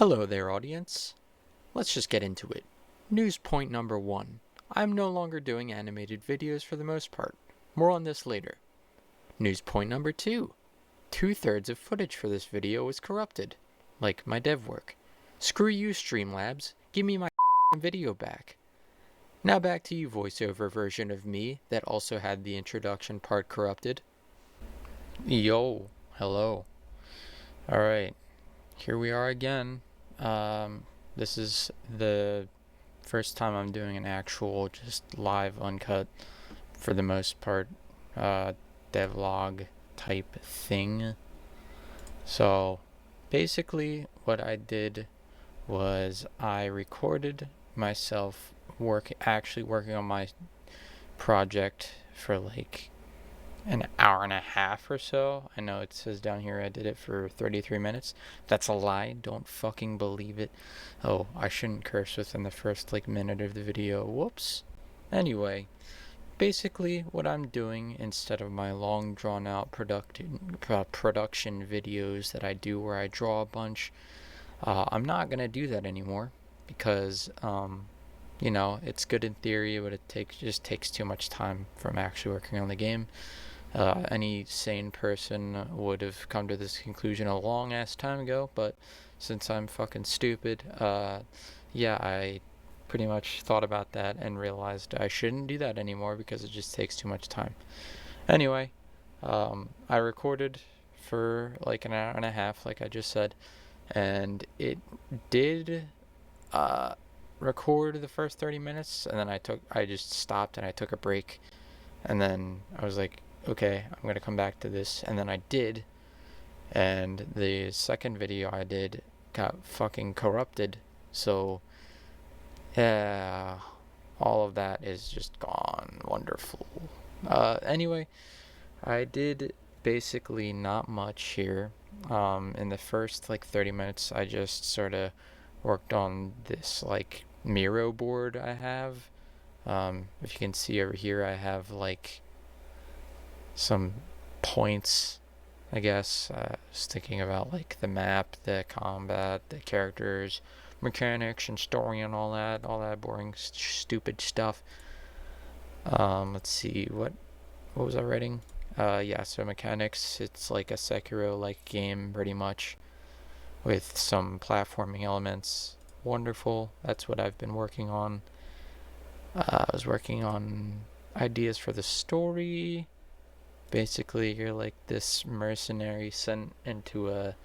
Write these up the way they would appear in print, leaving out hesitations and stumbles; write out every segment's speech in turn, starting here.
Hello there, audience. Let's just get into it. News point number 1. I'm no longer doing animated videos for the most part. More on this later. News point number 2. 2/3 of footage for this video was corrupted, like my dev work. Screw you, Streamlabs. Give me my video back. Now back to you, voiceover version of me that also had the introduction part corrupted. Yo, hello. Alright, here we are again. This is the first time I'm doing an actual, just live, uncut, for the most part, devlog type thing. So, basically, what I did was I recorded myself actually working on my project for like an hour and a half or so. I know it says down here I did it for 33 minutes. That's a lie. Don't fucking believe it. Oh, I shouldn't curse within the first like minute of the video. Whoops. Anyway, basically what I'm doing instead of my long drawn out production videos that I do where I draw a bunch, I'm not gonna do that anymore because you know, it's good in theory, but it just takes too much time from actually working on the game. Any sane person would have come to this conclusion a long ass time ago, but since I'm fucking stupid, yeah, I pretty much thought about that and realized I shouldn't do that anymore because it just takes too much time. Anyway, I recorded for like an hour and a half, like I just said, and it did record the first 30 minutes, and then I just stopped and I took a break, and then I was like, okay, I'm gonna come back to this, and then I did, and the second video I did got fucking corrupted, so yeah, all of that is just gone. Wonderful. Anyway, I did basically not much here. In the first like 30 minutes, I just sort of worked on this like Miro board I have. If you can see over here, I have like some points, I guess. Just thinking about like the map, the combat, the characters, mechanics, and story, and all that boring, stupid stuff. Let's see, what was I writing? Yeah, so mechanics, it's like a Sekiro-like game, pretty much, with some platforming elements. Wonderful, that's what I've been working on. I was working on ideas for the story. Basically, you're like this mercenary sent into a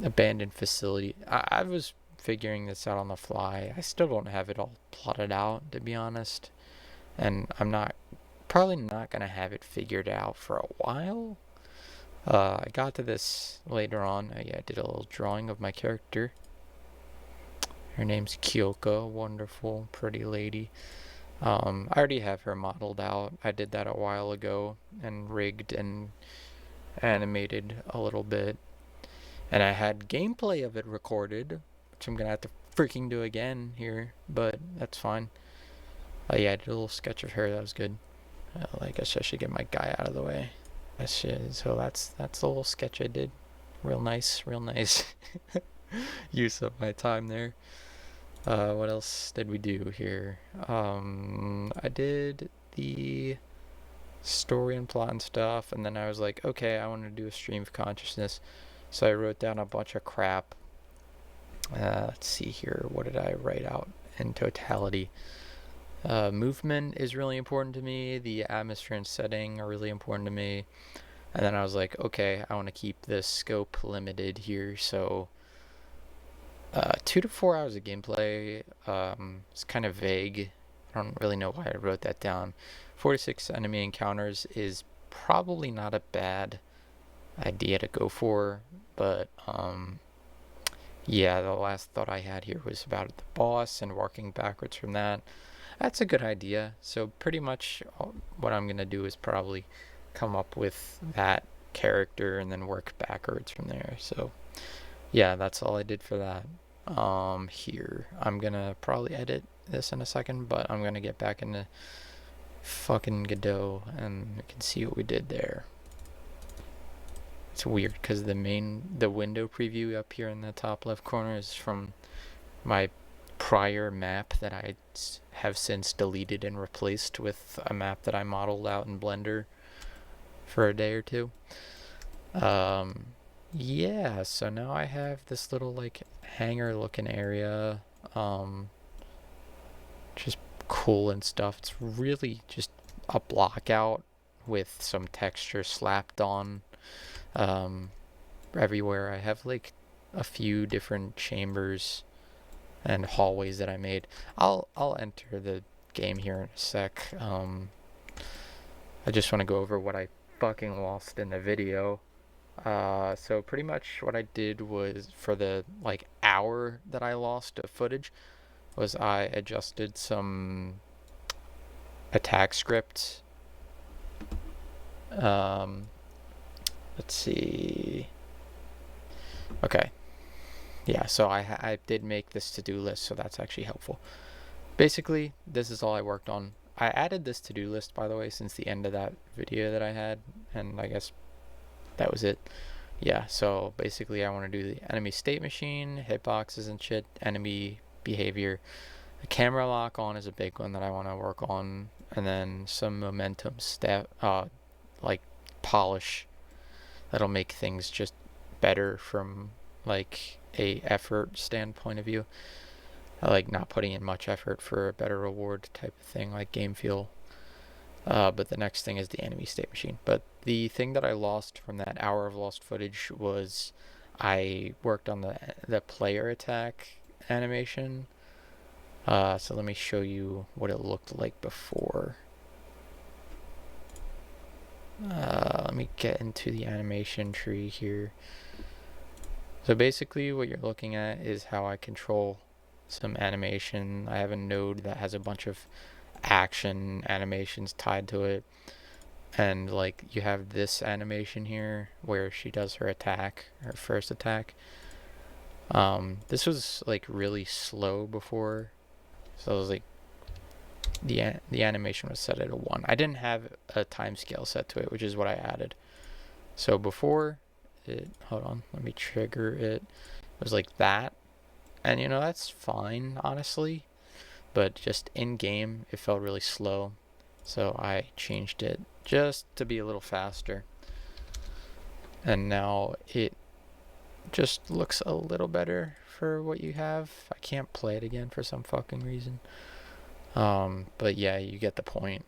abandoned facility. I was figuring this out on the fly. I still don't have it all plotted out, to be honest. And I'm probably not going to have it figured out for a while. I got to this later on. I did a little drawing of my character. Her name's Kyoko, wonderful, pretty lady. I already have her modeled out. I did that a while ago and rigged and animated a little bit. And I had gameplay of it recorded, which I'm going to have to freaking do again here, but that's fine. Yeah, I did a little sketch of her. That was good. I guess I should get my guy out of the way. So that's the little sketch I did. Real nice use of my time there. What else did we do here? I did the story and plot and stuff, and then I was like, okay, I want to do a stream of consciousness. So I wrote down a bunch of crap. Let's see here. What did I write out in totality? Movement is really important to me. The atmosphere and setting are really important to me. And then I was like, okay, I want to keep the scope limited here. So 2 to 4 hours of gameplay. It's kind of vague. I don't really know why I wrote that down. 46 enemy encounters is probably not a bad idea to go for, but yeah, the last thought I had here was about the boss and working backwards from that. That's a good idea. So pretty much what I'm gonna do is probably come up with that character and then work backwards from there. So yeah, that's all I did for that. Here, I'm gonna probably edit this in a second, but I'm gonna get back into fucking Godot and you can see what we did there. It's weird because the window preview up here in the top left corner is from my prior map that I have since deleted and replaced with a map that I modeled out in Blender for a day or two. Yeah, so now I have this little like hangar looking area, just cool and stuff. It's really just a block out with some texture slapped on everywhere. I have like a few different chambers and hallways that I made. I'll enter the game here in a sec. I just want to go over what I fucking lost in the video. So pretty much what I did was, for the like hour that I lost of footage, was I adjusted some attack scripts. Let's see. Okay. Yeah, so I did make this to-do list, so that's actually helpful. Basically, this is all I worked on. I added this to-do list, by the way, since the end of that video that I had, and I guess that was it. Yeah, so basically I want to do the enemy state machine, hitboxes and shit, enemy behavior. The camera lock on is a big one that I want to work on, and then some momentum like polish that'll make things just better from like a effort standpoint of view. I like not putting in much effort for a better reward type of thing, like game feel. But the next thing is the enemy state machine. But the thing that I lost from that hour of lost footage was I worked on the player attack animation. So let me show you what it looked like before. Let me get into the animation tree here. So basically what you're looking at is how I control some animation. I have a node that has a bunch of action animations tied to it, and like you have this animation here where she does her attack, her first attack. This was like really slow before, so it was like the animation was set at a 1. I didn't have a time scale set to it, which is what I added. So before it, hold on, let me trigger it. It was like that, and you know, that's fine honestly, but just in game it felt really slow, so I changed it just to be a little faster, and now it just looks a little better for what you have. I can't play it again for some fucking reason, but yeah, you get the point.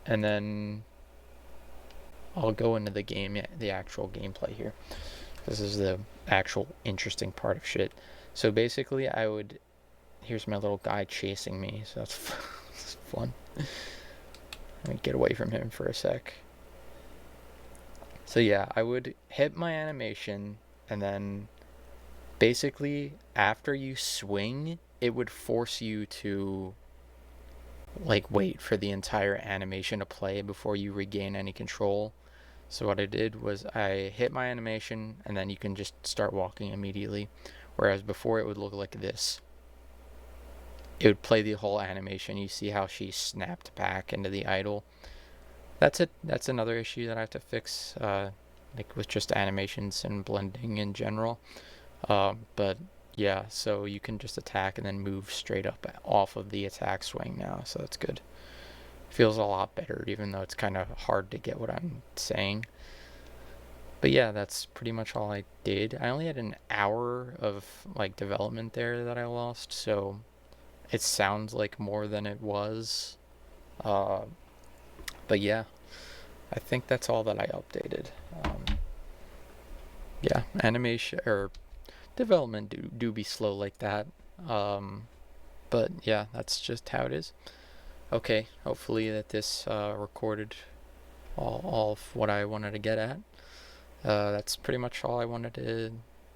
And then I'll go into the game, the actual gameplay here. This is the actual interesting part of shit. So basically here's my little guy chasing me, so that's fun. Let me get away from him for a sec. So yeah, I would hit my animation, and then basically after you swing, it would force you to like wait for the entire animation to play before you regain any control. So what I did was I hit my animation, and then you can just start walking immediately. Whereas before it would look like this. It would play the whole animation. You see how she snapped back into the idle. That's it. That's another issue that I have to fix, like with just animations and blending in general. But yeah, so you can just attack and then move straight up off of the attack swing now, so that's good. Feels a lot better, even though it's kind of hard to get what I'm saying. But yeah, that's pretty much all I did. I only had an hour of like development there that I lost, so it sounds like more than it was. But yeah, I think that's all that I updated. Yeah, animation or development do be slow like that. But yeah, that's just how it is. Okay, hopefully that this recorded all of what I wanted to get at. That's pretty much all I wanted to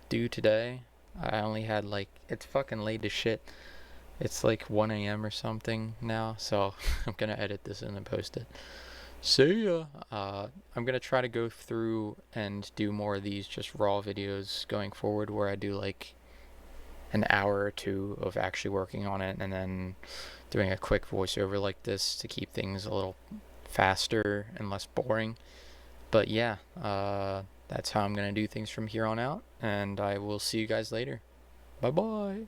do today. I only had like, it's fucking late as shit. It's like 1 a.m. or something now, so I'm gonna edit this in and post it. See ya! I'm gonna try to go through and do more of these just raw videos going forward, where I do like an hour or two of actually working on it, and then doing a quick voiceover like this to keep things a little faster and less boring. But yeah, that's how I'm going to do things from here on out, and I will see you guys later. Bye bye.